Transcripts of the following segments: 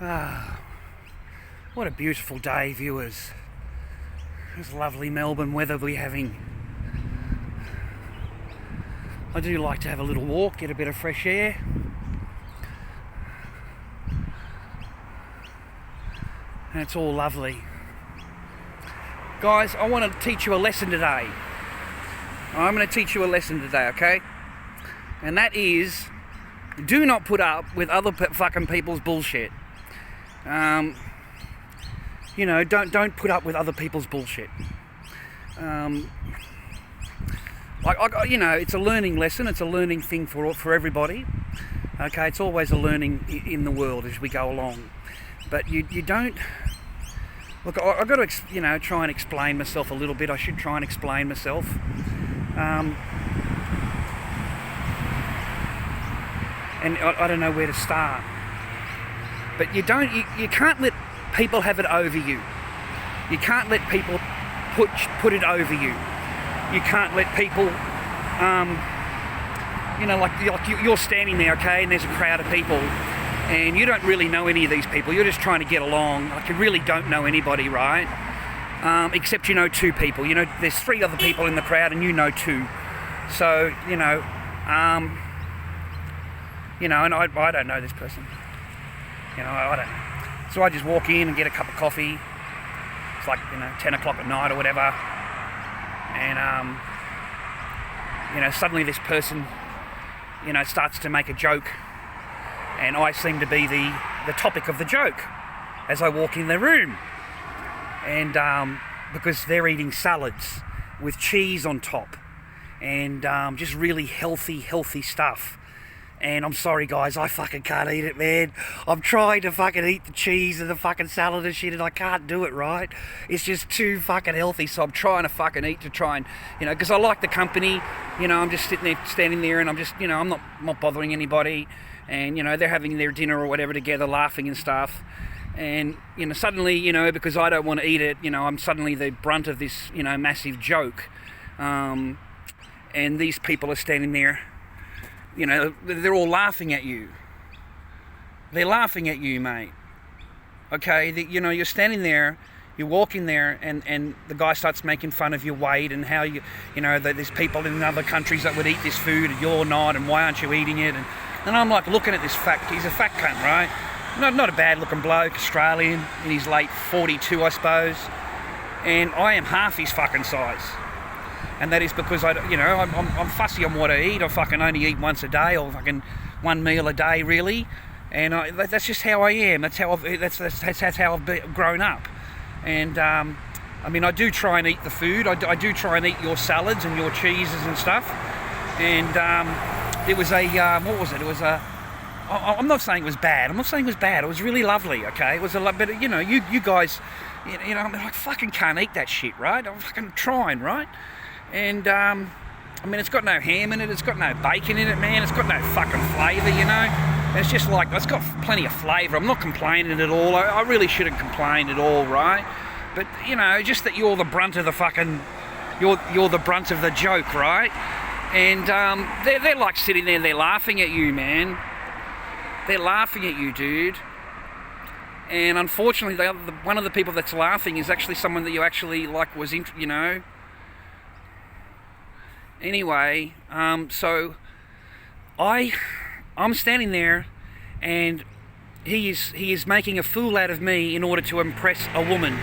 Ah, what a beautiful day, viewers. This lovely Melbourne weather we're having. I do like to have a little walk, get a bit of fresh air. And it's all lovely. Guys, I want to teach you a lesson today. I'm going to teach you a lesson today, okay? And that is, do not put up with other fucking people's bullshit. You know, don't put up with other people's bullshit. You know, it's a learning lesson. It's a learning thing for everybody. Okay, it's always a learning in the world as we go along. But you don't. Look, I've got to try and explain myself a little bit. I should try and explain myself. And I don't know where to start. But you can't let people have it over you. You can't let people put it over you. You can't let people, like you're standing there, okay, and there's a crowd of people, and you don't really know any of these people. You're just trying to get along. Like, you really don't know anybody, right? Except you know two people. You know, there's three other people in the crowd, and you know two. So and I don't know this person. I don't know. So I just walk in and get a cup of coffee. It's like 10 o'clock at night or whatever, and suddenly this person starts to make a joke, and I seem to be the topic of the joke as I walk in the room, and because they're eating salads with cheese on top, and just really healthy stuff. And I'm sorry, guys, I fucking can't eat it, man. I'm trying to fucking eat the cheese and the fucking salad and shit, and I can't do it, right? It's just too fucking healthy, so I'm trying to fucking eat to try and, because I like the company. I'm just standing there, and I'm just, I'm not bothering anybody. And, they're having their dinner or whatever together, laughing and stuff. And, suddenly, because I don't want to eat it, I'm suddenly the brunt of this, massive joke. And these people are standing there. They're all laughing at you. They're laughing at you, mate. Okay, you're standing there, you're walking there, and the guy starts making fun of your weight and how that there's people in other countries that would eat this food and you're not, and why aren't you eating it? And I'm like looking at this he's a fat cunt, right? Not a bad looking bloke, Australian, in his late 42, I suppose. And I am half his fucking size. And that is because I'm fussy on what I eat. I fucking only eat once a day, or fucking one meal a day, really. And that's just how I am. That's how I've grown up. And I do try and eat the food. I do try and eat your salads and your cheeses and stuff. And it was what was it? It was I'm not saying it was bad. It was really lovely. Okay, it was a lot. But you guys, I fucking can't eat that shit, right? I'm fucking trying, right? And, it's got no ham in it, it's got no bacon in it, man, it's got no fucking flavour, And it's just like, it's got plenty of flavour. I'm not complaining at all. I really shouldn't complain at all, right? But, just that you're the brunt of the fucking, you're the brunt of the joke, right? And they're like sitting there, they're laughing at you, man. They're laughing at you, dude. And unfortunately, one of the people that's laughing is actually someone that you actually, was Anyway, so I'm standing there, and he is making a fool out of me in order to impress a woman.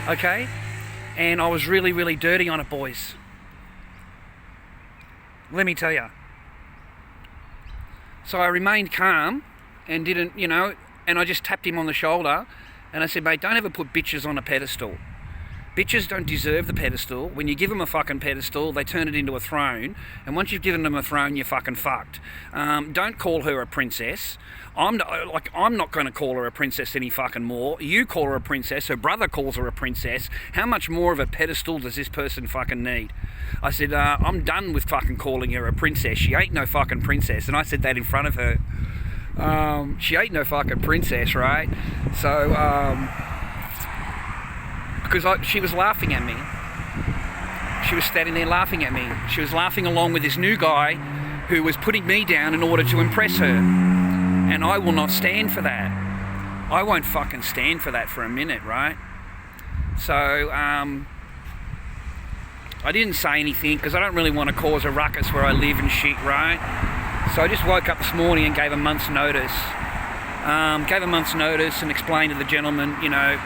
Okay? And I was really, really dirty on it, boys. Let me tell you. So I remained calm and didn't, and I just tapped him on the shoulder, and I said, mate, don't ever put bitches on a pedestal. Bitches don't deserve the pedestal. When you give them a fucking pedestal, they turn it into a throne. And once you've given them a throne, you're fucking fucked. Don't call her a princess. I'm not going to call her a princess any fucking more. You call her a princess. Her brother calls her a princess. How much more of a pedestal does this person fucking need? I said, I'm done with fucking calling her a princess. She ain't no fucking princess. And I said that in front of her. She ain't no fucking princess, right? So, because she was laughing at me. She was standing there laughing at me. She was laughing along with this new guy who was putting me down in order to impress her. And I will not stand for that. I won't fucking stand for that for a minute, right? So, I didn't say anything because I don't really want to cause a ruckus where I live and shit, right? So I just woke up this morning and gave a month's notice. And explained to the gentleman, you know,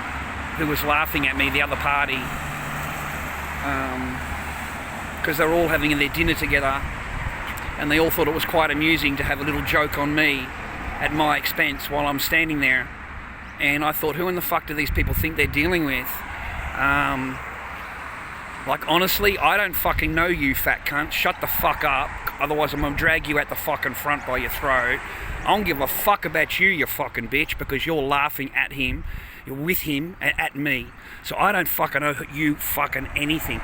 who was laughing at me, the other party, because they were all having their dinner together, and they all thought it was quite amusing to have a little joke on me at my expense while I'm standing there. And I thought, who in the fuck do these people think they're dealing with? Like, honestly, I don't fucking know you, fat cunt. Shut the fuck up, otherwise I'm gonna drag you at the fucking front by your throat. I don't give a fuck about you, you fucking bitch, because you're laughing at him, you're with him, and at me. So I don't fucking owe you fucking anything.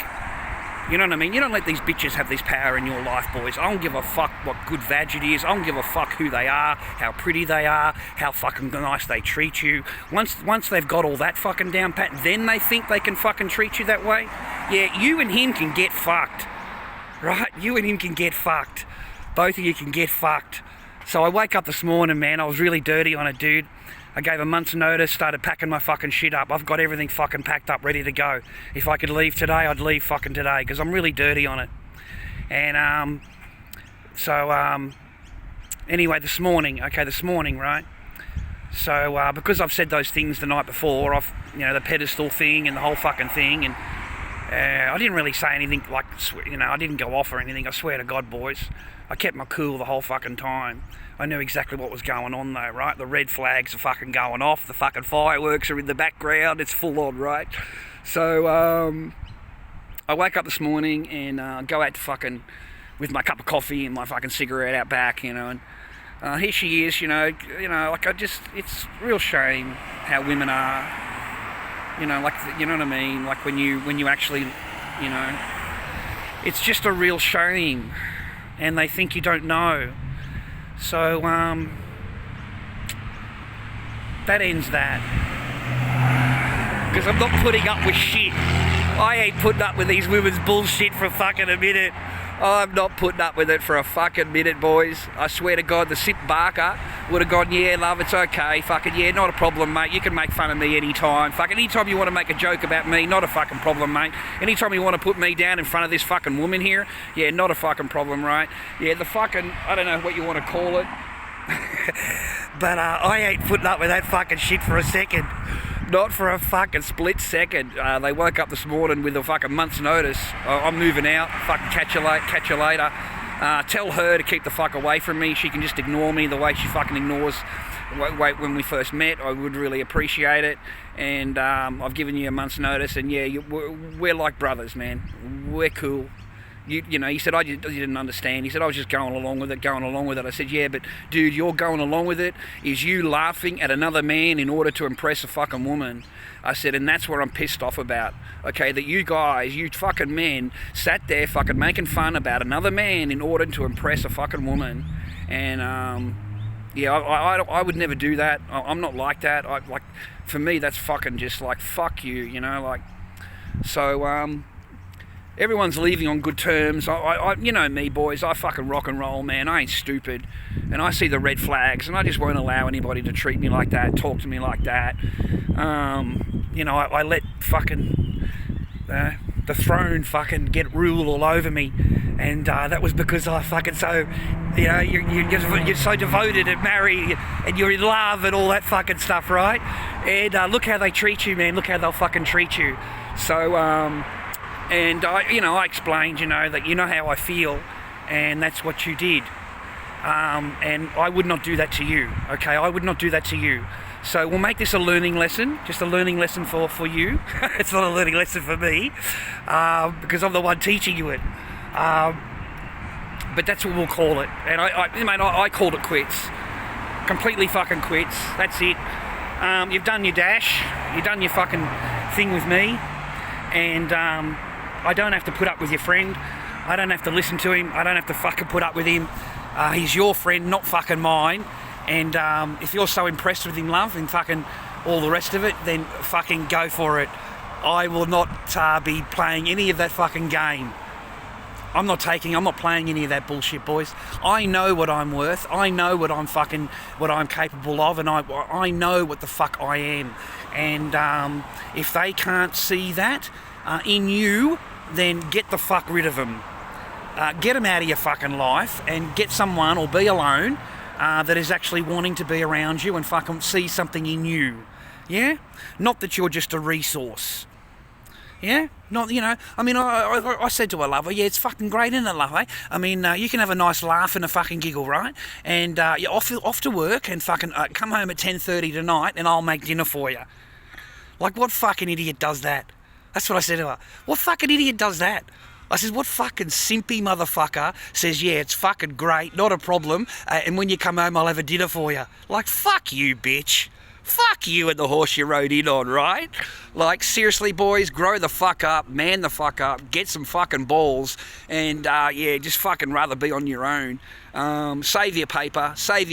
You know what I mean? You don't let these bitches have this power in your life, boys. I don't give a fuck what good vag it is. I don't give a fuck who they are, how pretty they are, how fucking nice they treat you. Once they've got all that fucking down pat, then they think they can fucking treat you that way. Yeah, you and him can get fucked. Right? You and him can get fucked. Both of you can get fucked. So I wake up this morning, man, I was really dirty on it, dude. I gave a month's notice, started packing my fucking shit up. I've got everything fucking packed up, ready to go. If I could leave today, I'd leave fucking today, because I'm really dirty on it. And, anyway, this morning, right? So, because I've said those things the night before, the pedestal thing and the whole fucking thing, and I didn't really say anything like, I didn't go off or anything, I swear to God, boys. I kept my cool the whole fucking time. I knew exactly what was going on though, right? The red flags are fucking going off, the fucking fireworks are in the background, it's full on, right? So, I wake up this morning and go out to fucking, with my cup of coffee and my fucking cigarette out back, and here she is, like it's a real shame how women are, like, you know what I mean? Like when you actually, it's just a real shame, and they think you don't know. So, that ends that. Because I'm not putting up with shit. I ain't putting up with these women's bullshit for fucking a minute. I'm not putting up with it for a fucking minute, boys. I swear to God, the simp Barker would have gone, yeah, love, it's okay. Fucking, yeah, not a problem, mate. You can make fun of me anytime. Fucking, anytime you want to make a joke about me, not a fucking problem, mate. Anytime you want to put me down in front of this fucking woman here, yeah, not a fucking problem, right? Yeah, the fucking, I don't know what you want to call it. But I ain't putting up with that fucking shit for a second. Not for a fucking split second. They woke up this morning with a fucking month's notice. I'm moving out. Fucking catch you later. Tell her to keep the fuck away from me. She can just ignore me the way she fucking ignores when we first met. I would really appreciate it. And I've given you a month's notice. And yeah, we're like brothers, man. We're cool. You he said, you didn't understand. He said, I was just going along with it. I said, yeah, but dude, you're going along with it is you laughing at another man in order to impress a fucking woman. I said, and that's what I'm pissed off about. Okay, that you guys, you fucking men, sat there fucking making fun about another man in order to impress a fucking woman. And, yeah, I would never do that. I'm not like that. For me, that's fucking just like, fuck you, So, everyone's leaving on good terms. You know me, boys. I fucking rock and roll, man. I ain't stupid. And I see the red flags, and I just won't allow anybody to treat me like that, talk to me like that. I let fucking the throne fucking get rule all over me, and that was because I fucking you're so devoted and married, and you're in love and all that fucking stuff, right? And look how they treat you, man. Look how they'll fucking treat you. So, and I explained, that you know how I feel, and that's what you did. And I would not do that to you, okay? I would not do that to you. So we'll make this a learning lesson, just a learning lesson for you. It's not a learning lesson for me, because I'm the one teaching you it. But that's what we'll call it. And I called it quits. Completely fucking quits. That's it. You've done your dash. You've done your fucking thing with me. And I don't have to put up with your friend. I don't have to listen to him. I don't have to fucking put up with him. He's your friend, not fucking mine. And if you're so impressed with him, love, and fucking all the rest of it, then fucking go for it. I will not be playing any of that fucking game. I'm not playing any of that bullshit, boys. I know what I'm worth. I know what I'm capable of, and I know what the fuck I am. And if they can't see that in you, then get the fuck rid of them. Get them out of your fucking life and get someone, or be alone, that is actually wanting to be around you and fucking see something in you. Yeah? Not that you're just a resource. Yeah? Not, you know, I mean, I said to a lover, yeah, it's fucking great, isn't it, love, eh? I mean, you can have a nice laugh and a fucking giggle, right? And you're off to work and fucking come home at 10:30 tonight and I'll make dinner for you. Like, what fucking idiot does that? That's what I said to her. What fucking idiot does that? I said, what fucking simpy motherfucker says, yeah, it's fucking great, not a problem, and when you come home I'll have a dinner for you. Like, fuck you, bitch. Fuck you and the horse you rode in on, right? Like, seriously, boys, grow the fuck up, man the fuck up, get some fucking balls, and yeah, just fucking rather be on your own. Save your paper, and save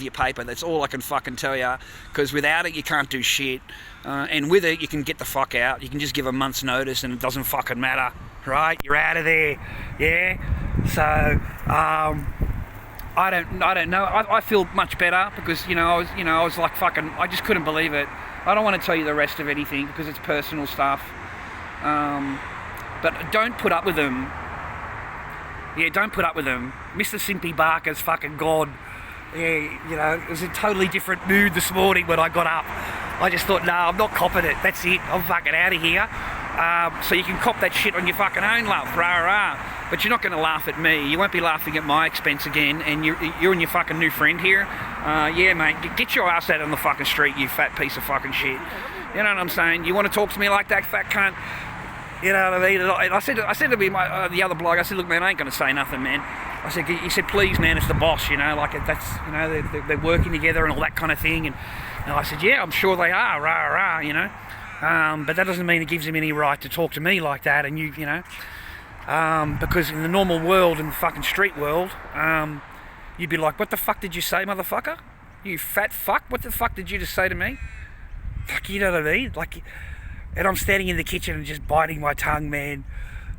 your paper. That's all I can fucking tell you, because without it you can't do shit. And with it you can get the fuck out. You can just give a month's notice and it doesn't fucking matter, right? You're out of there, yeah? So, I don't know. I feel much better because I was like fucking. I just couldn't believe it. I don't want to tell you the rest of anything because it's personal stuff. But don't put up with them. Yeah, don't put up with them. Mr. Simpy Barker's fucking gone. Yeah, it was a totally different mood this morning when I got up. I just thought, no, I'm not copping it. That's it. I'm fucking out of here. So you can cop that shit on your fucking own, love. Rah, rah. But you're not going to laugh at me. You won't be laughing at my expense again. And you and your fucking new friend here. Yeah, mate, get your ass out on the fucking street, you fat piece of fucking shit. You know what I'm saying? You want to talk to me like that, fat cunt? You know what I mean? I said to me, the other bloke, I said, look, man, I ain't going to say nothing, man. He said, please, man, it's the boss, like that's, they're working together and all that kind of thing. And I said, yeah, I'm sure they are, rah, rah, but that doesn't mean it gives him any right to talk to me like that. And because in the normal world, in the fucking street world, you'd be like, what the fuck did you say, motherfucker? You fat fuck, what the fuck did you just say to me? Fuck, you know what I mean? Like, and I'm standing in the kitchen and just biting my tongue, man.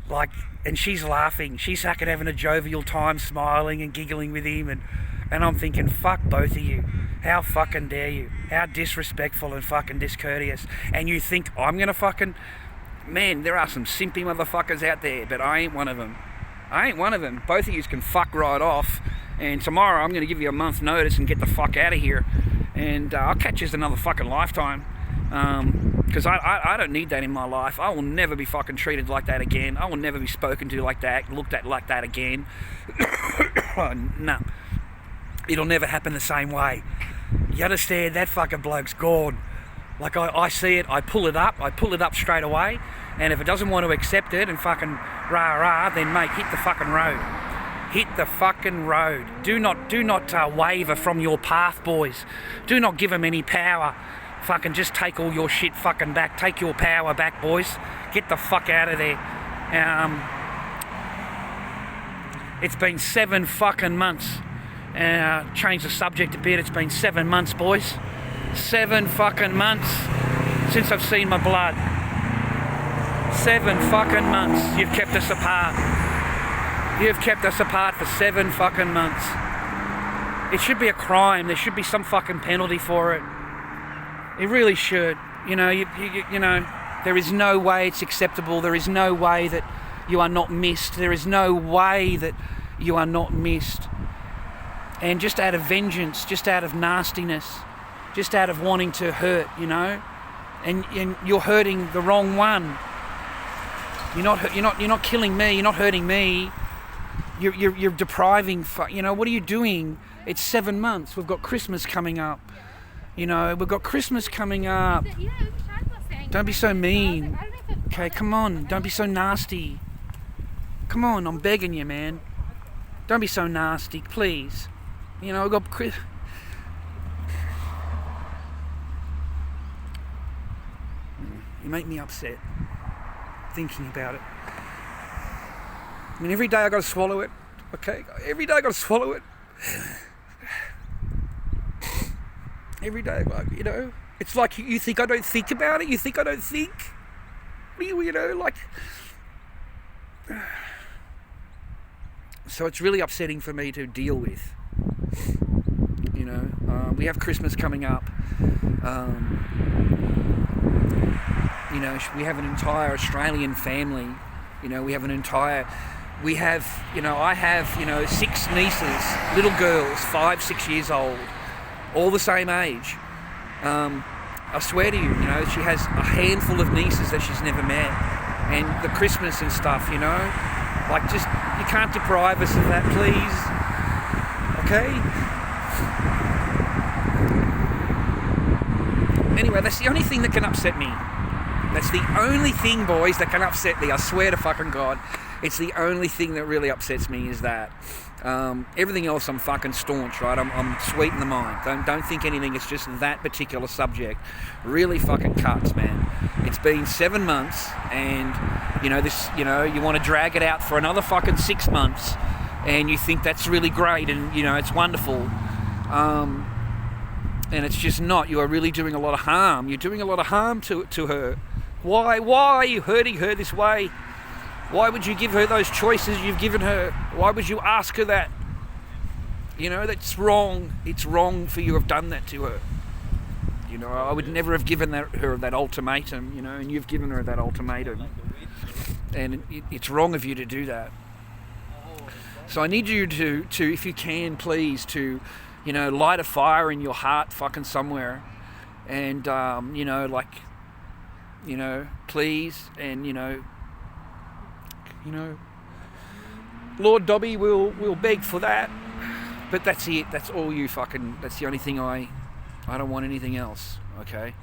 Like, and she's laughing. She's fucking having a jovial time, smiling and giggling with him. And I'm thinking, fuck both of you. How fucking dare you? How disrespectful and fucking discourteous. And you think I'm going to fucking... Man, there are some simpy motherfuckers out there, but I ain't one of them. Both of you can fuck right off. And tomorrow I'm going to give you a month's notice and get the fuck out of here. And I'll catch you another fucking lifetime. Because I don't need that in my life. I will never be fucking treated like that again. I will never be spoken to like that, looked at like that again. No. It'll never happen the same way. You understand? That fucking bloke's gone. Like, I see it, I pull it up straight away, and if it doesn't want to accept it and fucking rah-rah, then mate, hit the fucking road. Hit the fucking road. Do not waver from your path, boys. Do not give them any power. Fucking just take all your shit fucking back. Take your power back, boys. Get the fuck out of there. It's been 7 fucking months. Change the subject a bit. It's been 7 months, boys. 7 fucking months since I've seen my blood. 7 fucking months. You've kept us apart. You've kept us apart for 7 fucking months. It should be a crime. There should be some fucking penalty for it. It really should. You know, there is no way it's acceptable. There is no way that you are not missed. There is no way that you are not missed. And just out of vengeance, just out of nastiness, just out of wanting to hurt, and you're hurting the wrong one. You're not killing me. You're not hurting me. You're depriving. What are you doing? It's 7 months. We've got Christmas coming up. We've got Christmas coming up. Don't be so mean. Okay, come on. Don't be so nasty. Come on, I'm begging you, man. Don't be so nasty, please. We've got You make me upset thinking about it. I mean, every day I got to swallow it. Okay, every day I got to swallow it. Every day, it's like you think I don't think about it. You think I don't think. Like, So it's really upsetting for me to deal with. You know, we have Christmas coming up. You know, we have an entire Australian family. You know, I have, 6 nieces, little girls, 5, 6 years old, all the same age. I swear to you, she has a handful of nieces that she's never met. And the Christmas and stuff, you can't deprive us of that, please. Okay? Anyway, that's the only thing that can upset me. That's the only thing, boys, that can upset me. I swear to fucking God. It's the only thing that really upsets me is that. Everything else I'm fucking staunch, right? I'm sweet in the mind. Don't think anything. It's just that particular subject really fucking cuts, man. It's been 7 months, and you want to drag it out for another fucking 6 months, and you think that's really great, and it's wonderful. And it's just not. You are really doing a lot of harm. You're doing a lot of harm to her. Why are you hurting her this way? Why would you give her those choices you've given her? Why would you ask her that? That's wrong. It's wrong for you to have done that to her. I would never have given her that ultimatum, and you've given her that ultimatum. And it's wrong of you to do that. So I need you to if you can, please, to, light a fire in your heart fucking somewhere. And, please, and, Lord Dobby will beg for that, but that's it. That's all you fucking. That's the only thing I don't want anything else. Okay.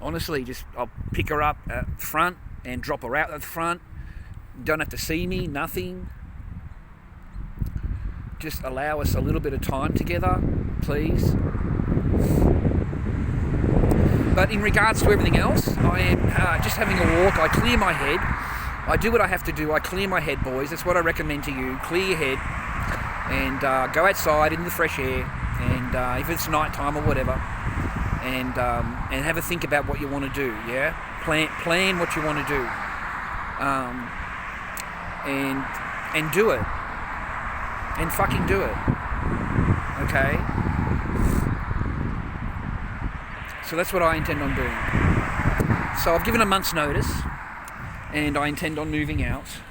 Honestly, I'll pick her up at the front and drop her out at the front. Don't have to see me. Nothing. Just allow us a little bit of time together, please. But in regards to everything else, I am just having a walk. I clear my head. I do what I have to do. I clear my head, boys. That's what I recommend to you. Clear your head and go outside in the fresh air, and if it's night time or whatever, and have a think about what you want to do. Yeah, plan what you want to do, and do it, and fucking do it. Okay. So that's what I intend on doing. So I've given a month's notice, and I intend on moving out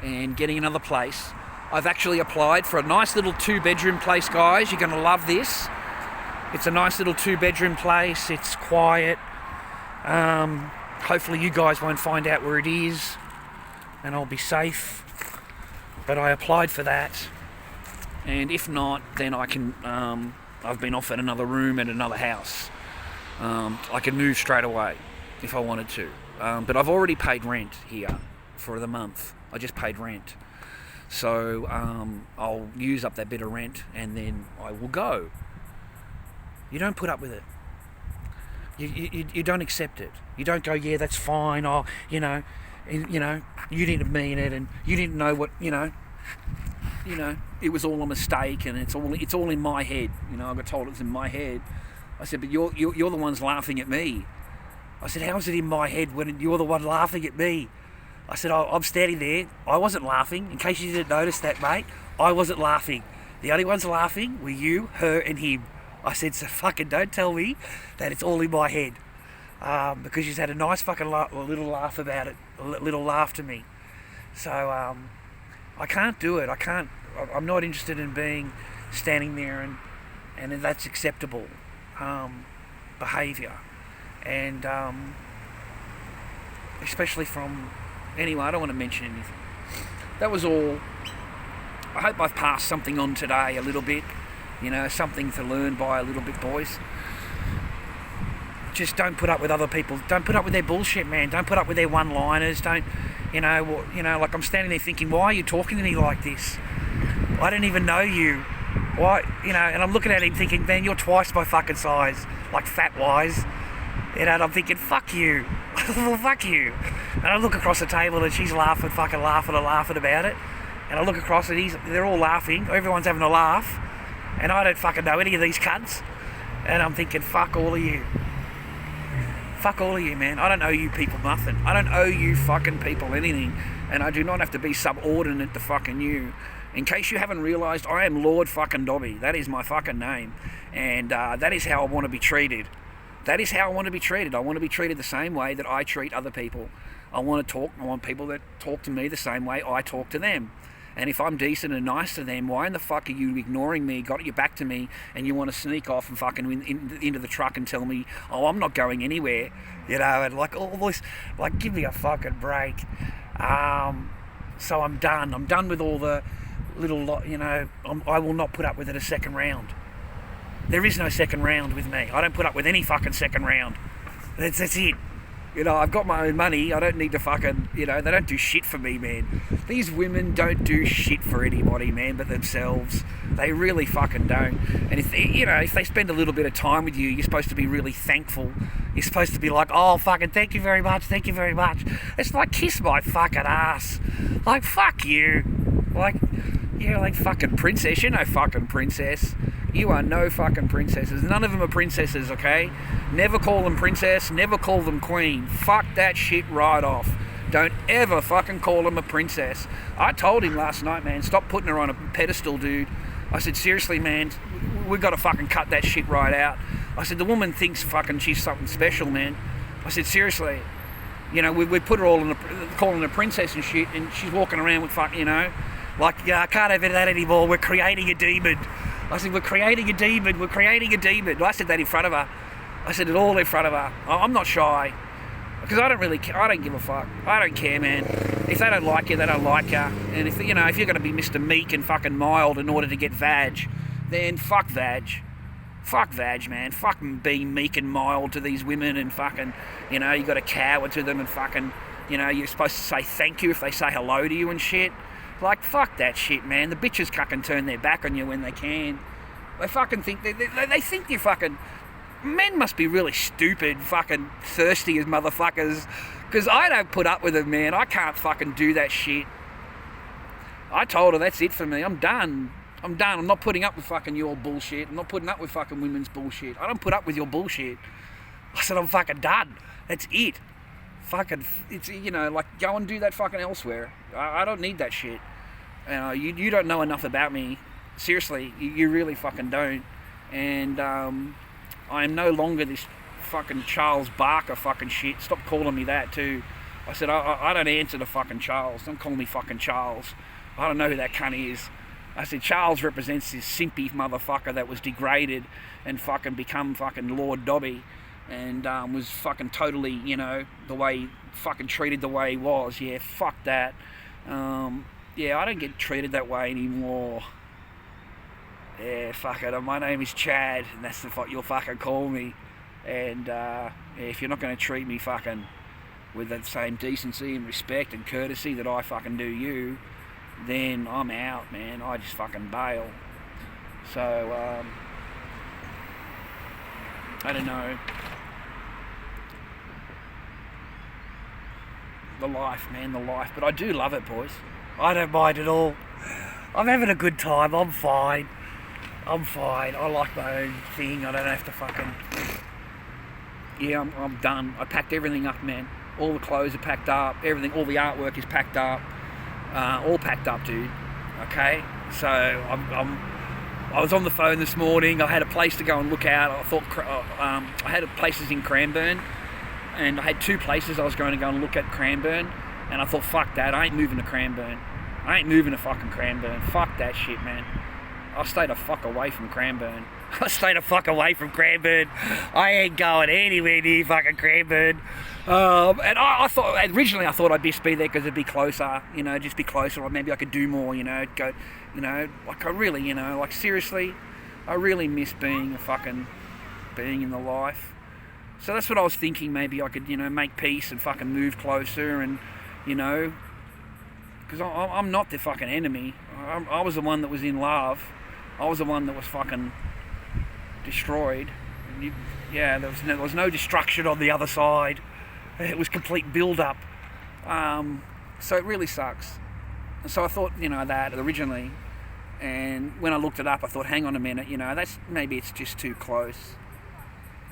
and getting another place. I've actually applied for a nice little 2-bedroom place, guys. You're going to love this. It's a nice little 2-bedroom place. It's quiet. Hopefully you guys won't find out where it is, and I'll be safe. But I applied for that, and if not, then I can. I've been offered another room at another house. I can move straight away if I wanted to. But I've already paid rent here for the month. I just paid rent. So I'll use up that bit of rent, and then I will go. You don't put up with it. You don't accept it. You don't go, yeah, that's fine. Oh, you didn't mean it, and you didn't know what, it was all a mistake, and it's all in my head. I got told it's in my head. I said, but you're the ones laughing at me. I said, how is it in my head when you're the one laughing at me? I said, I'm standing there. I wasn't laughing. In case you didn't notice that, mate, I wasn't laughing. The only ones laughing were you, her, and him. I said, so fucking don't tell me that it's all in my head. Because she's had a nice fucking little laugh about it. A little laugh to me. So, I can't do it. I'm not interested in standing there and that's acceptable behaviour. And especially from, anyway, I don't want to mention anything. That was all. I hope I've passed something on today a little bit, something to learn by a little bit, boys. Just don't put up with other people. Don't put up with their bullshit, man. Don't put up with their one-liners. Don't, like I'm standing there thinking, why are you talking to me like this? I don't even know you. Why, and I'm looking at him thinking, man, you're twice my fucking size, like fat-wise. And I'm thinking, fuck you. Well, fuck you. And I look across the table and she's laughing about it. And I look across and they're all laughing. Everyone's having a laugh. And I don't fucking know any of these cunts. And I'm thinking, fuck all of you. Fuck all of you, man. I don't owe you people nothing. I don't owe you fucking people anything. And I do not have to be subordinate to fucking you. In case you haven't realised, I am Lord fucking Dobby. That is my fucking name. And that is how I want to be treated. That is how I want to be treated. I want to be treated the same way that I treat other people. I want people that talk to me the same way I talk to them. And if I'm decent and nice to them, why in the fuck are you ignoring me, got your back to me, and you want to sneak off and fucking into the truck and tell me, oh, I'm not going anywhere, you know, and like all this, like, give me a fucking break. So I'm done. I'm done with all the little, you know, I will not put up with it a second round. There is no second round with me. I don't put up with any fucking second round. That's it. You know, I've got my own money. I don't need to fucking, you know, they don't do shit for me, man. These women don't do shit for anybody, man, but themselves. They really fucking don't. And if they, you know, if they spend a little bit of time with you, you're supposed to be really thankful. You're supposed to be like, oh, fucking thank you very much. It's like, kiss my fucking ass. Like, fuck you. Like, you're like fucking princess. You're no fucking princess. You are no fucking princesses. None of them are princesses, okay? Never call them princess, never call them queen. Fuck that shit right off. Don't ever fucking call them a princess. I told him last night, man, stop putting her on a pedestal, dude. I said, seriously, man, we've got to fucking cut that shit right out. I said, the woman thinks fucking she's something special, man. I said, seriously. You know, we put her all in calling her princess and shit, and she's walking around with fucking, you know, like, I can't have that anymore. We're creating a demon. I said, we're creating a demon. I said that in front of her. I said it all in front of her. I'm not shy. Because I don't really care. I don't give a fuck. I don't care, man. If they don't like you, they don't like you. And if, you know, if you're going to be Mr. Meek and fucking mild in order to get vag, then fuck vag. Fuck vag, man. Fucking being meek and mild to these women and fucking, you know, you got to cower to them and fucking, you know, you're supposed to say thank you if they say hello to you and shit. Like, fuck that shit, man. The bitches fucking turn their back on you when they can. They fucking think, they think you're fucking... Men must be really stupid, fucking thirsty as motherfuckers. Because I don't put up with them, man. I can't fucking do that shit. I told her, that's it for me. I'm done. I'm not putting up with fucking your bullshit. I'm not putting up with fucking women's bullshit. I don't put up with your bullshit. I said, I'm fucking done. That's it. Fucking, it's, you know, like, go and do that fucking elsewhere. I don't need that shit. You don't know enough about me. Seriously, you really fucking don't. And I am no longer this fucking Charles Barker fucking shit. Stop calling me that too. I said, I don't answer to fucking Charles. Don't call me fucking Charles. I don't know who that cunt is. I said, Charles represents this simpy motherfucker that was degraded and fucking become fucking Lord Dobby. And was fucking totally, you know, the way, fucking treated the way he was. Yeah, fuck that. Yeah, I don't get treated that way anymore. Yeah, fuck it. My name is Chad, and that's the fuck you'll fucking call me. And yeah, if you're not going to treat me fucking with that same decency and respect and courtesy that I fucking do you, then I'm out, man. I just fucking bail. So, I don't know. The life, man, the life. But I do love it, boys. I don't mind at all. I'm having a good time. I'm fine. I like my own thing. I don't have to fucking... Yeah, I'm done. I packed everything up, man. All the clothes are packed up. Everything, all the artwork is packed up. All packed up, dude. Okay? So, I was on the phone this morning. I had a place to go and look at. I thought... I had places in Cranbourne. And I had two places I was going to go and look at Cranbourne. And I thought, fuck that, I ain't moving to Cranbourne. I ain't moving to fucking Cranbourne. Fuck that shit, man. I'll stay the fuck away from Cranbourne. I ain't going anywhere near fucking Cranbourne. And I thought, originally I thought I'd just be there because it'd be closer, you know, just be closer, or maybe I could do more, you know, go, you know, like I really, you know, like seriously, I really miss being in the life. So that's what I was thinking, maybe I could, you know, make peace and fucking move closer and, you know, because I'm not the fucking enemy. I was the one that was in love. I was the one that was fucking destroyed. Yeah, there was no destruction on the other side. It was complete build-up. So it really sucks. And so I thought, you know, that originally, and when I looked it up, I thought, hang on a minute, you know, maybe it's just too close.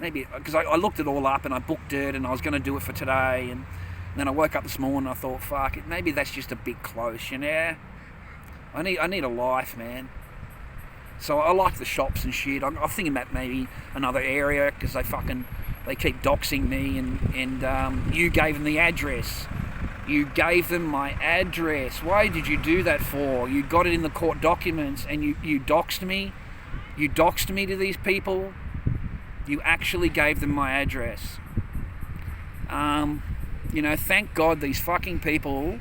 Maybe, because I looked it all up and I booked it and I was going to do it for today, and then I woke up this morning and I thought, fuck it, maybe that's just a bit close, you know. I need a life, man. So I like the shops and shit. I'm thinking about maybe another area because they keep doxing me, and you gave them the address. You gave them my address. Why did you do that for? You got it in the court documents, and you doxed me. You doxed me to these people. You actually gave them my address. Thank God these fucking people,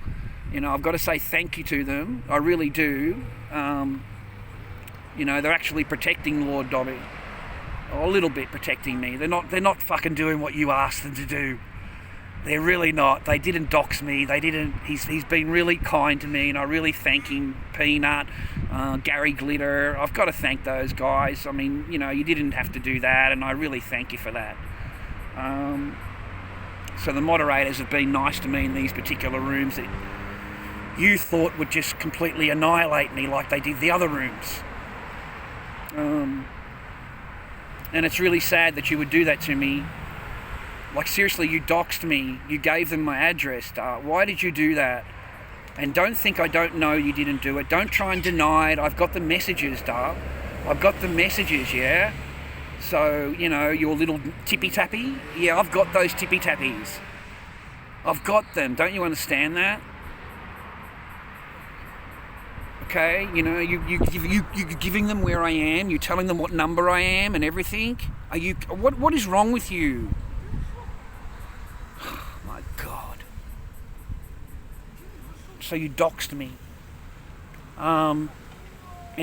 I've got to say thank you to them. I really do. They're actually protecting Lord Dobby. A little bit protecting me. They're not fucking doing what you asked them to do. They're really not. They didn't dox me. They didn't. He's been really kind to me, and I really thank him. Peanut, Gary Glitter. I've got to thank those guys. I mean, you didn't have to do that, and I really thank you for that. So the moderators have been nice to me in these particular rooms that you thought would just completely annihilate me like they did the other rooms. And it's really sad that you would do that to me. Like, seriously, you doxed me. You gave them my address, Dar. Why did you do that? And don't think I don't know you didn't do it. Don't try and deny it. I've got the messages, Dar. I've got the messages, yeah? So, your little tippy-tappy, yeah, I've got those tippy-tappies. I've got them. Don't you understand that? Okay, you're giving them where I am. You're telling them what number I am and everything. What is wrong with you? My God. So you doxed me. And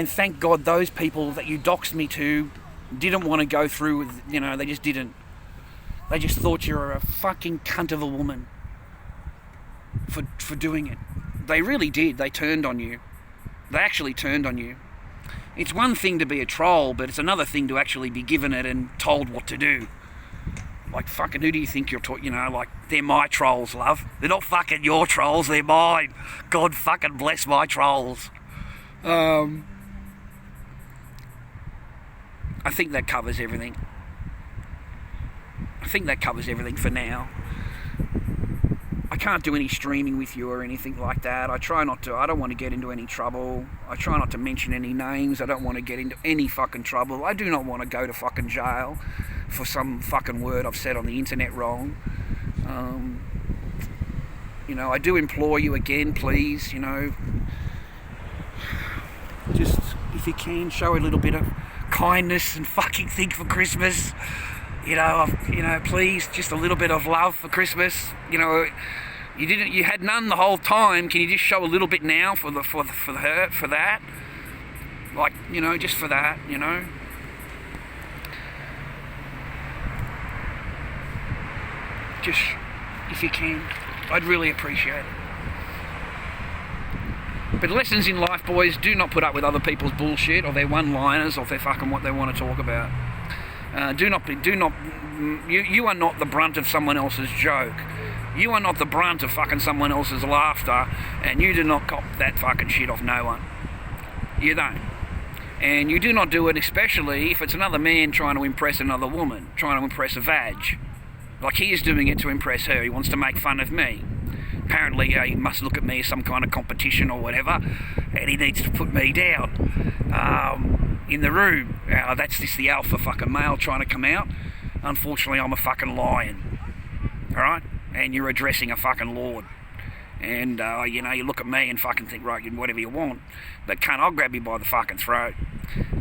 thank God those people that you doxed me to didn't want to go through with, they just didn't. They just thought you were a fucking cunt of a woman for doing it. They really did. They turned on you. They actually turned on you. It's one thing to be a troll, but it's another thing to actually be given it and told what to do. Like, fucking, who do you think you're talking? They're my trolls, love. They're not fucking your trolls, they're mine. God fucking bless my trolls. I think that covers everything. I think that covers everything for now. I can't do any streaming with you or anything like that. I try not to. I don't want to get into any trouble. I try not to mention any names. I don't want to get into any fucking trouble. I do not want to go to fucking jail for some fucking word I've said on the internet wrong. I do implore you again, please, just, if you can, show a little bit of kindness and fucking think for Christmas. Please, just a little bit of love for Christmas. You had none the whole time. Can you just show a little bit now for that? Like, just for that, Just, if you can, I'd really appreciate it. But lessons in life, boys, do not put up with other people's bullshit or their one-liners or their fucking what they want to talk about. You are not the brunt of someone else's joke. You are not the brunt of fucking someone else's laughter, and you do not cop that fucking shit off no one. You don't. And you do not do it, especially if it's another man trying to impress another woman, trying to impress a vag. Like, he is doing it to impress her. He wants to make fun of me. Apparently, he must look at me as some kind of competition or whatever, and he needs to put me down in the room. That's just the alpha fucking male trying to come out. Unfortunately, I'm a fucking lion. Alright? And you're addressing a fucking lord. And, you look at me and fucking think, right, you can whatever you want. But cunt, I'll grab you by the fucking throat.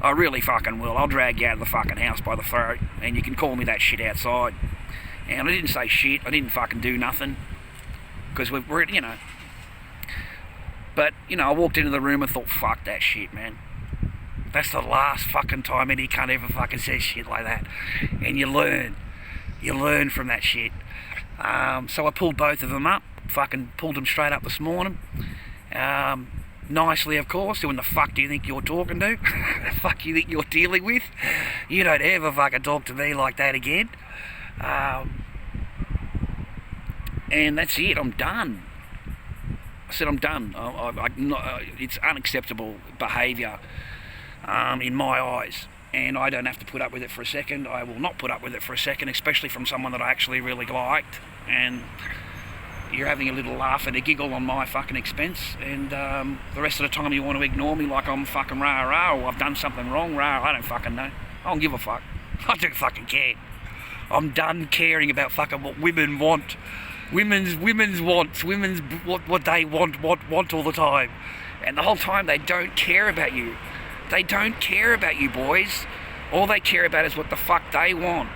I really fucking will. I'll drag you out of the fucking house by the throat. And you can call me that shit outside. And I didn't say shit. I didn't fucking do nothing. Because we're, But, I walked into the room and thought, fuck that shit, man. That's the last fucking time any cunt ever fucking says shit like that. And you learn. You learn from that shit. So I pulled both of them up. Fucking pulled them straight up this morning. Nicely, of course. Who in the fuck do you think you're talking to? The fuck you think you're dealing with? You don't ever fucking talk to me like that again. And that's it. I'm done. I said I'm done. It's unacceptable behaviour in my eyes. And I don't have to put up with it for a second. I will not put up with it for a second, especially from someone that I actually really liked. And you're having a little laugh and a giggle on my fucking expense, and the rest of the time you want to ignore me like I'm fucking rah-rah, or I've done something wrong, rah, I don't fucking know. I don't give a fuck. I don't fucking care. I'm done caring about fucking what women want. Women's wants, what they want all the time. And the whole time they don't care about you. They don't care about you, boys. All they care about is what the fuck they want.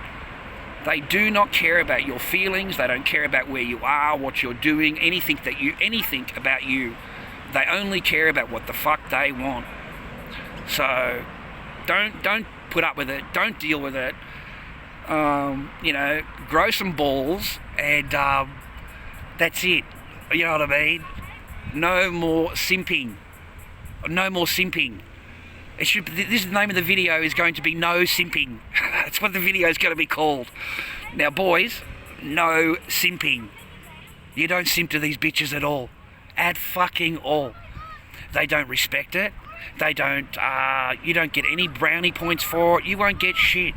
They do not care about your feelings. They don't care about where you are, what you're doing, anything about you. They only care about what the fuck they want. So don't put up with it. Don't deal with it. Grow some balls, and that's it. You know what I mean? No more simping. No more simping. This is the name of the video, is going to be No Simping. That's what the video is going to be called. Now, boys, no simping. You don't simp to these bitches at all. At fucking all. They don't respect it. They don't. You don't get any brownie points for it. You won't get shit.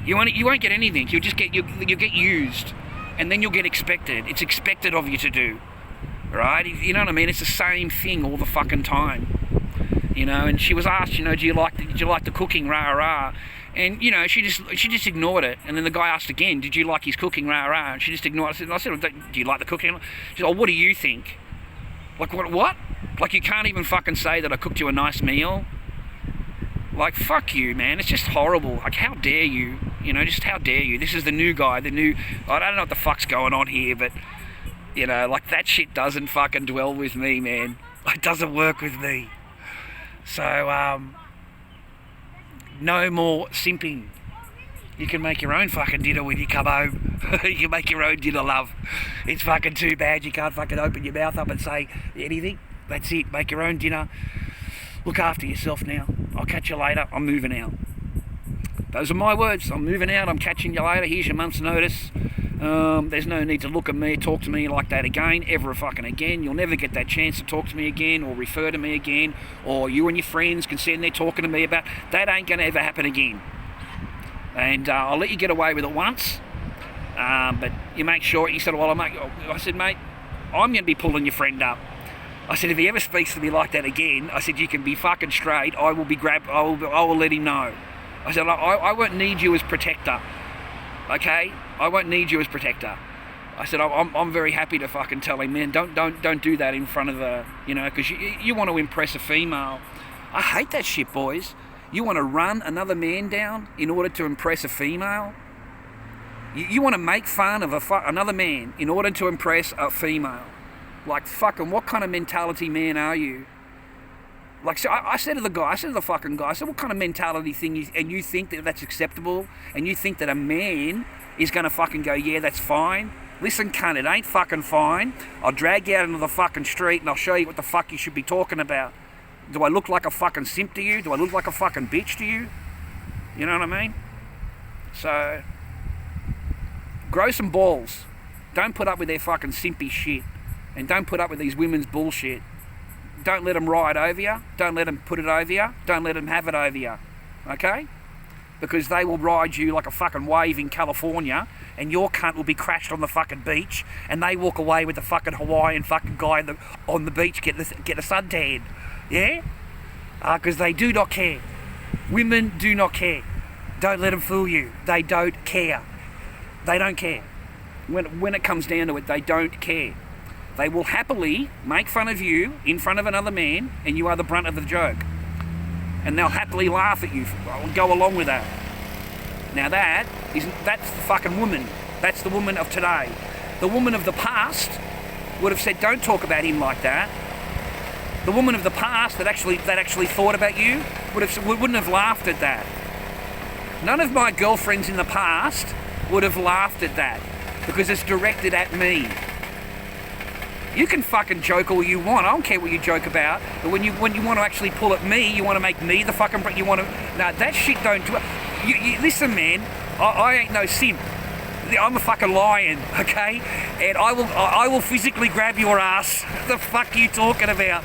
You won't get anything. You'll just get you get used, and then you'll get expected. It's expected of you to do, right? You know what I mean? It's the same thing all the fucking time. And she was asked, did you like the cooking, rah rah, and she just ignored it. And then the guy asked again, did you like his cooking, rah rah, and she just ignored it. I said, do you like the cooking? She said, oh, what do you think? Like what? Like, you can't even fucking say that I cooked you a nice meal? Like, fuck you, man. It's just horrible. Like, how dare you? Just how dare you? This is the new guy, I don't know what the fuck's going on here, but like, that shit doesn't fucking dwell with me, man. It doesn't work with me. So, no more simping. You can make your own fucking dinner when you come home. You can make your own dinner, love. It's fucking too bad you can't fucking open your mouth up and say anything. That's it. Make your own dinner. Look after yourself now. I'll catch you later. I'm moving out. Those are my words. I'm moving out. I'm catching you later. Here's your month's notice. There's no need to look at me, talk to me like that again, ever fucking again. You'll never get that chance to talk to me again, or refer to me again, or you and your friends can sit there talking to me about that. Ain't gonna ever happen again. And I'll let you get away with it once, but you make sure. He said, well, I said, mate, I'm gonna be pulling your friend up. I said, if he ever speaks to me like that again, I said, you can be fucking straight. I will let him know. I said, I won't need you as protector. Okay, I won't need you as protector. I said, I'm very happy to fucking tell him, man, don't do that in front of because you want to impress a female. I hate that shit, boys. You want to run another man down in order to impress a female? You want to make fun of another man in order to impress a female? Like, fucking, what kind of mentality man are you? Like, so I said to the fucking guy, I said, what kind of mentality thing you think that that's acceptable? And you think that a man is going to fucking go, yeah, that's fine? Listen, cunt, it ain't fucking fine. I'll drag you out into the fucking street and I'll show you what the fuck you should be talking about. Do I look like a fucking simp to you? Do I look like a fucking bitch to you? You know what I mean? So, grow some balls. Don't put up with their fucking simpy shit. And don't put up with these women's bullshit. Don't let them ride over you. Don't let them put it over you. Don't let them have it over you. Okay? Because they will ride you like a fucking wave in California, and your cunt will be crashed on the fucking beach, and they walk away with the fucking Hawaiian fucking guy on the beach get a suntan. Yeah? Because they do not care. Women do not care. Don't let them fool you. They don't care. They don't care. When it comes down to it, they don't care. They will happily make fun of you in front of another man, and you are the brunt of the joke. And they'll happily laugh at you, go along with that. Now that's the fucking woman. That's the woman of today. The woman of the past would have said, don't talk about him like that. The woman of the past that actually thought about you wouldn't have laughed at that. None of my girlfriends in the past would have laughed at that, because it's directed at me. You can fucking joke all you want. I don't care what you joke about. But when you want to actually pull at me, you want to make me the fucking... No, that shit don't do it. Listen, man, I ain't no simp. I'm a fucking lion, okay? And I will physically grab your ass. What the fuck are you talking about?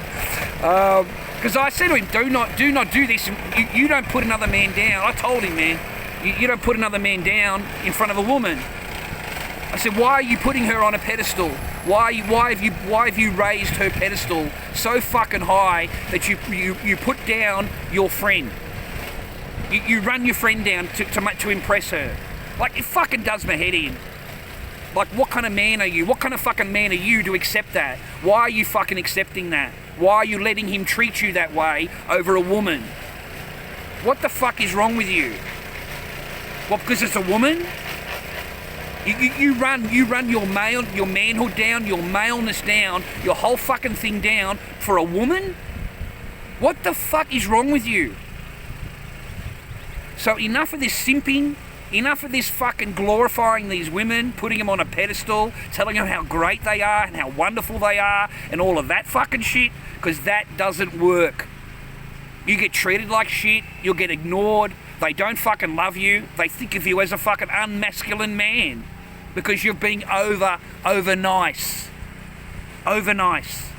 Because I said to him, do not do this. You don't put another man down. I told him, man, you don't put another man down in front of a woman. I said, why are you putting her on a pedestal? Why have you raised her pedestal so fucking high that you put down your friend? You run your friend down to impress her. Like, it fucking does my head in. Like, what kind of man are you? What kind of fucking man are you to accept that? Why are you fucking accepting that? Why are you letting him treat you that way over a woman? What the fuck is wrong with you? What, because it's a woman? You run your manhood down, your maleness down, your whole fucking thing down for a woman? What the fuck is wrong with you? So enough of this simping, enough of this fucking glorifying these women, putting them on a pedestal, telling them how great they are and how wonderful they are and all of that fucking shit, because that doesn't work. You get treated like shit, you'll get ignored, they don't fucking love you, they think of you as a fucking unmasculine man because you're being over nice. Over nice.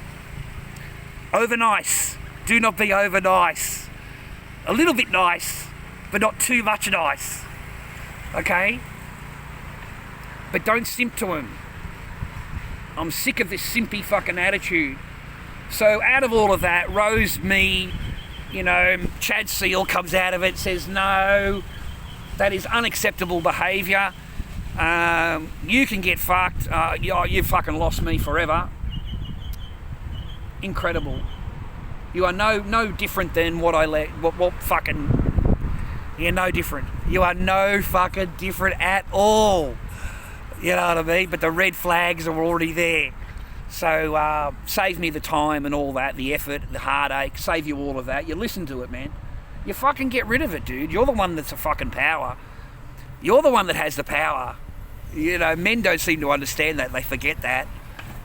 Over nice. Do not be over nice. A little bit nice, but not too much nice. Okay? But don't simp to him. I'm sick of this simpy fucking attitude. So out of all of that, Rose, me, Chad Seal comes out of it, says, no, that is unacceptable behaviour. You can get fucked. You fucking lost me forever. Incredible. You are no different than what fucking... You're no different. You are no fucking different at all. You know what I mean? But the red flags are already there. So save me the time and all that, the effort, the heartache, save you all of that. You listen to it, man. You fucking get rid of it, dude. You're the one that's a fucking power. You're the one that has the power. Men don't seem to understand that. They forget that.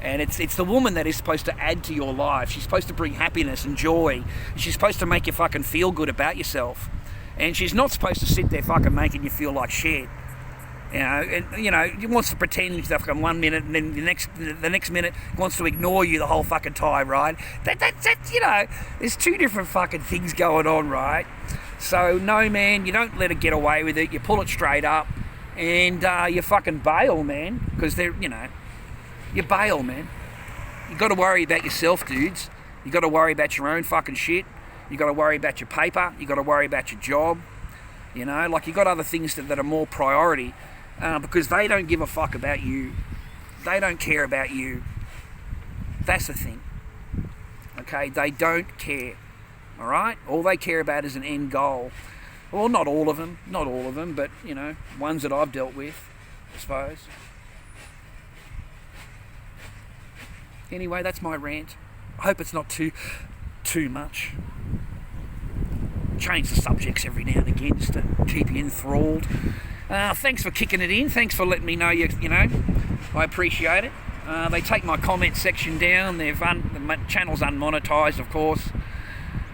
And it's the woman that is supposed to add to your life. She's supposed to bring happiness and joy. She's supposed to make you fucking feel good about yourself. And she's not supposed to sit there fucking making you feel like shit. He wants to pretend stuff from 1 minute, and then the next minute wants to ignore you the whole fucking time, right? That's there's two different fucking things going on, right? So no, man, you don't let it get away with it. You pull it straight up, and you fucking bail, man, because you bail, man. You got to worry about yourself, dudes. You got to worry about your own fucking shit. You got to worry about your paper. You got to worry about your job. You got other things that are more priority. Because they don't give a fuck about you. They don't care about you. That's the thing. Okay, they don't care. Alright? All they care about is an end goal. Well, not all of them, but, ones that I've dealt with, I suppose. Anyway, that's my rant. I hope it's not too much. Change the subjects every now and again just to keep you enthralled. Thanks for kicking it in. Thanks for letting me know I appreciate it. They take my comment section down. The channel's unmonetized, of course.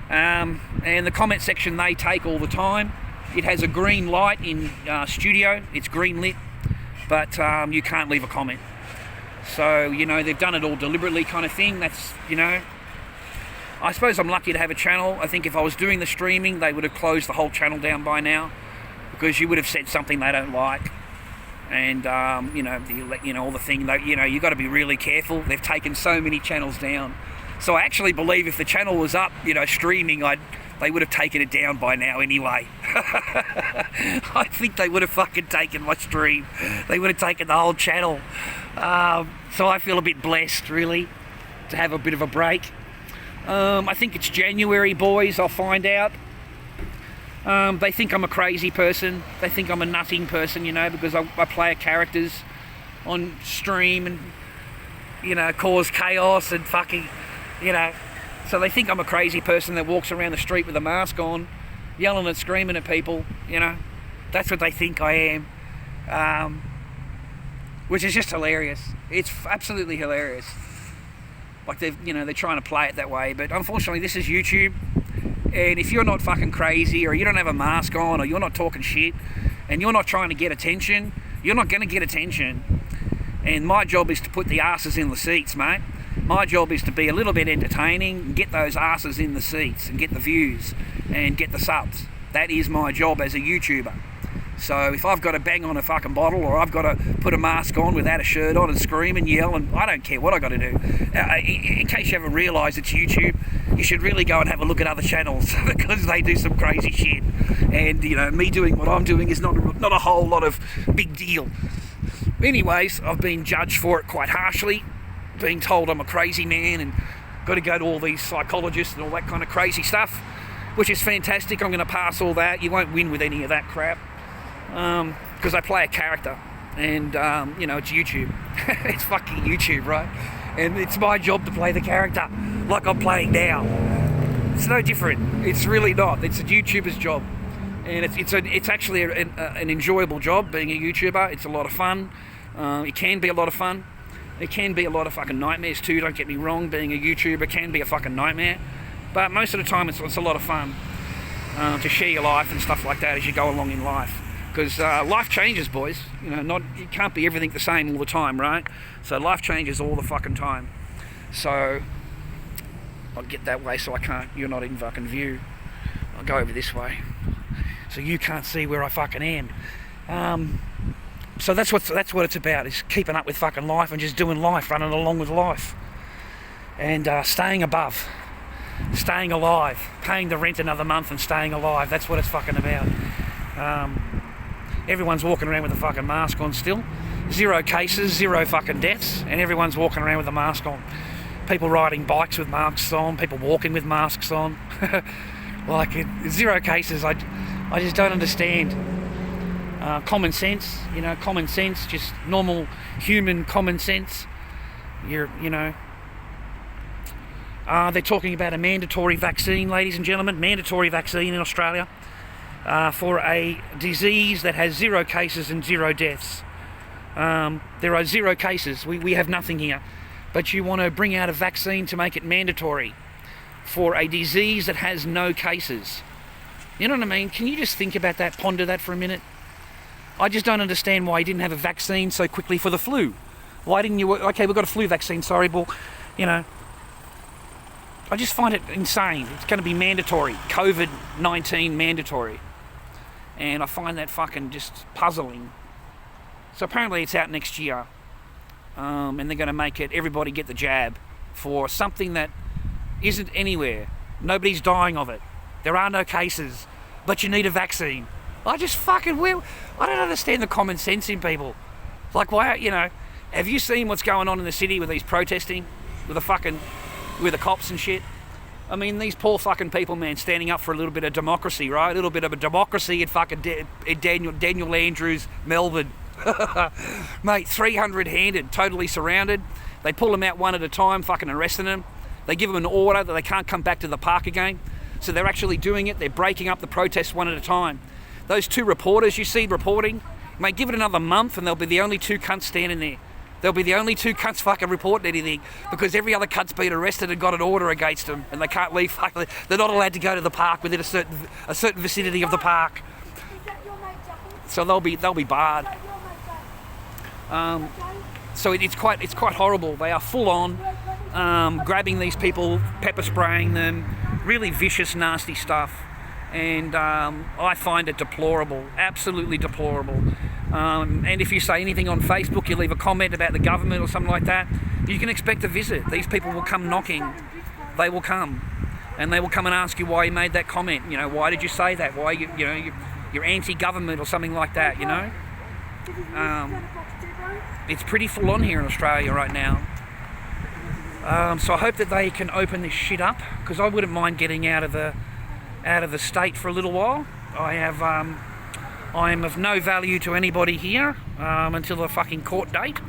And the comment section they take all the time. It has a green light in studio. It's green lit, but you can't leave a comment. So, they've done it all deliberately kind of thing. That's, I suppose I'm lucky to have a channel. I think if I was doing the streaming, they would have closed the whole channel down by now. Because you would have said something they don't like, and all the thing that you got to be really careful. They've taken so many channels down, so I actually believe if the channel was up, streaming, they would have taken it down by now anyway. I think they would have fucking taken my stream. They would have taken the whole channel. So I feel a bit blessed, really, to have a bit of a break. I think it's January, boys. I'll find out. They think I'm a crazy person. They think I'm a nutting person, because I play characters on stream and, cause chaos and fucking, So they think I'm a crazy person that walks around the street with a mask on, yelling and screaming at people, That's what they think I am. Which is just hilarious. It's absolutely hilarious. Like they're trying to play it that way, but unfortunately this is YouTube. And if you're not fucking crazy, or you don't have a mask on, or you're not talking shit, and you're not trying to get attention, you're not going to get attention. And my job is to put the asses in the seats, mate. My job is to be a little bit entertaining, and get those asses in the seats, and get the views, and get the subs. That is my job as a YouTuber. So if I've got to bang on a fucking bottle, or I've got to put a mask on without a shirt on and scream and yell, and I don't care what I got to do. In case you haven't realised it's YouTube, you should really go and have a look at other channels because they do some crazy shit. And you know, me doing what I'm doing is not a whole lot of big deal. Anyways, I've been judged for it quite harshly, being told I'm a crazy man and got to go to all these psychologists and all that kind of crazy stuff, which is fantastic. I'm going to pass all that. You won't win with any of that crap. Because I play a character, and you know, it's YouTube. It's fucking YouTube, right? And it's my job to play the character like I'm playing now. It's no different. It's really not. It's a YouTuber's job, and it's actually an enjoyable job being a YouTuber. It's a lot of fun. It can be a lot of fun. It can be a lot of fucking nightmares too. Don't get me wrong. Being a YouTuber can be a fucking nightmare, but most of the time it's a lot of fun to share your life and stuff like that as you go along in life. Because life changes, boys. You know, it can't be everything the same all the time, right? So life changes all the fucking time. So I'll get that way so you're not in fucking view. I'll go over this way so you can't see where I fucking am. So that's what it's about, is keeping up with fucking life and just doing life, running along with life, and staying above, staying alive, paying the rent another month and staying alive. That's what it's fucking about. Everyone's walking around with a fucking mask on still. 0 cases, 0 fucking deaths, and everyone's walking around with a mask on. People riding bikes with masks on, people walking with masks on. Like, 0 cases. I just don't understand. Common sense, you know, common sense, just normal human common sense. They're talking about a mandatory vaccine, ladies and gentlemen, mandatory vaccine in Australia. For a disease that has 0 cases and 0 deaths. There are 0 cases. We have nothing here. But you want to bring out a vaccine to make it mandatory for a disease that has no cases. You know what I mean? Can you just think about that, ponder that for a minute? I just don't understand why you didn't have a vaccine so quickly for the flu. Why didn't you... Okay, we've got a flu vaccine, sorry, well, you know... I just find it insane. It's going to be mandatory. COVID-19 mandatory. And I find that fucking just puzzling. So apparently it's out next year. And they're going to make it, everybody get the jab for something that isn't anywhere. Nobody's dying of it. There are no cases. But you need a vaccine. I just fucking... I don't understand the common sense in people. Like, why, you know... Have you seen what's going on in the city with these protesting? With the cops and shit? I mean, these poor fucking people, man, standing up for a little bit of democracy, right? A little bit of a democracy in fucking Daniel Andrews, Melbourne. Mate, 300 handed, totally surrounded. They pull them out one at a time, fucking arresting them. They give them an order that they can't come back to the park again. So they're actually doing it. They're breaking up the protests one at a time. Those 2 reporters you see reporting, mate, give it another month and they'll be the only 2 cunts standing there. They'll be the only 2 cunts fucking reporting anything, because every other cunt's been arrested and got an order against them, and they can't leave. They're not allowed to go to the park within a certain vicinity of the park. So they'll be barred. So it's quite horrible. They are full on grabbing these people, pepper spraying them, really vicious, nasty stuff. And I find it deplorable, absolutely deplorable. And if you say anything on Facebook, you leave a comment about the government or something like that, you can expect a visit. These people will come knocking. They will come. And they will come and ask you why you made that comment. You know, why did you say that? Why you're anti-government or something like that, you know? It's pretty full on here in Australia right now. So I hope that they can open this shit up, because I wouldn't mind getting out of the state for a little while. I am of no value to anybody here until the fucking court date,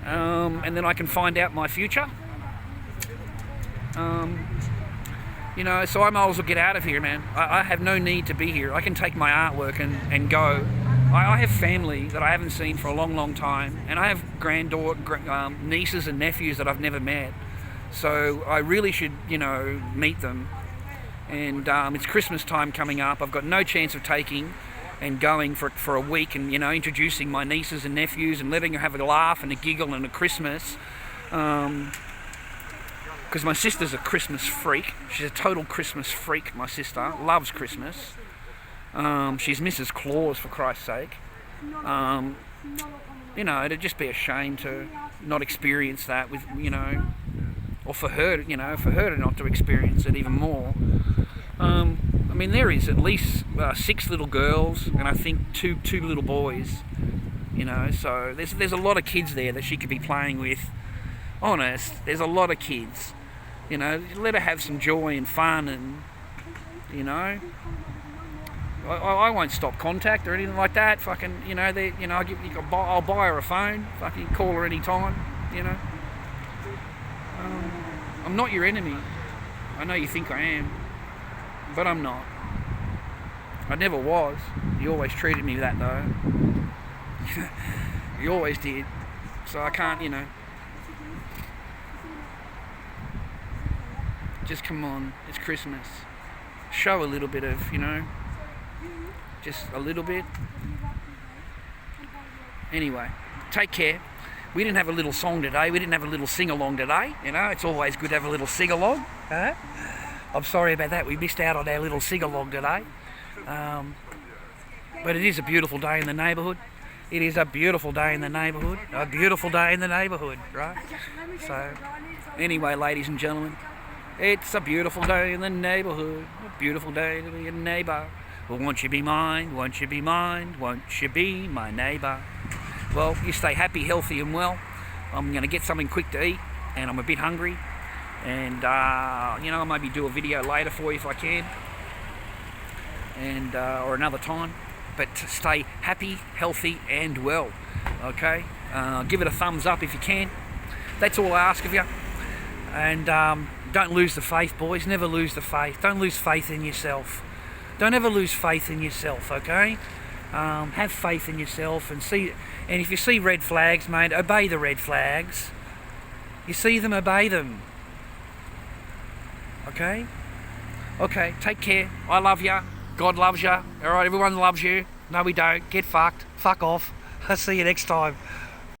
and then I can find out my future. You know, so I might as well get out of here, man. I have no need to be here. I can take my artwork and go. I have family that I haven't seen for a long, long time, and I have nieces and nephews that I've never met. So I really should, you know, meet them. And it's Christmas time coming up. I've got no chance of taking and going for a week and, you know, introducing my nieces and nephews and letting her have a laugh and a giggle and a Christmas. Because my sister's a Christmas freak. She's a total Christmas freak, my sister. Loves Christmas. She's Mrs. Claus, for Christ's sake. You know, it'd just be a shame to not experience that with, you know, or for her, you know, for her to not to experience it even more. I mean, there is at least 6 little girls and I think two little boys. You know, so there's a lot of kids there that she could be playing with. Honest, there's a lot of kids. You know, let her have some joy and fun, and you know, I won't stop contact or anything like that. Fucking, you know, you know, I'll buy her a phone. Fucking call her any time. You know, I'm not your enemy. I know you think I am, but I'm not. I never was. You always treated me that though. You always did. So I can't, you know. Just come on, it's Christmas. Show a little bit of, you know, just a little bit. Anyway, take care. We didn't have a little song today. We didn't have a little sing-along today. You know, it's always good to have a little sing-along. Huh? I'm sorry about that. We missed out on our little sing-along today. But it is a beautiful day in the neighbourhood. It is a beautiful day in the neighbourhood. A beautiful day in the neighbourhood, right? So, anyway, ladies and gentlemen, it's a beautiful day in the neighbourhood. A beautiful day to be a neighbour. Well, won't you be mine? Won't you be mine? Won't you be my neighbour? Well, you stay happy, healthy and well. I'm going to get something quick to eat, and I'm a bit hungry. And, you know, I'll maybe do a video later for you if I can. And, or another time. But stay happy, healthy and well, okay? Give it a thumbs up if you can. That's all I ask of you. And don't lose the faith, boys. Never lose the faith. Don't lose faith in yourself. Don't ever lose faith in yourself, okay? Have faith in yourself and see. And if you see red flags, mate, obey the red flags. You see them, obey them. Okay? Okay, take care. I love you. God loves you. Alright, everyone loves you. No, we don't. Get fucked. Fuck off. I'll see you next time.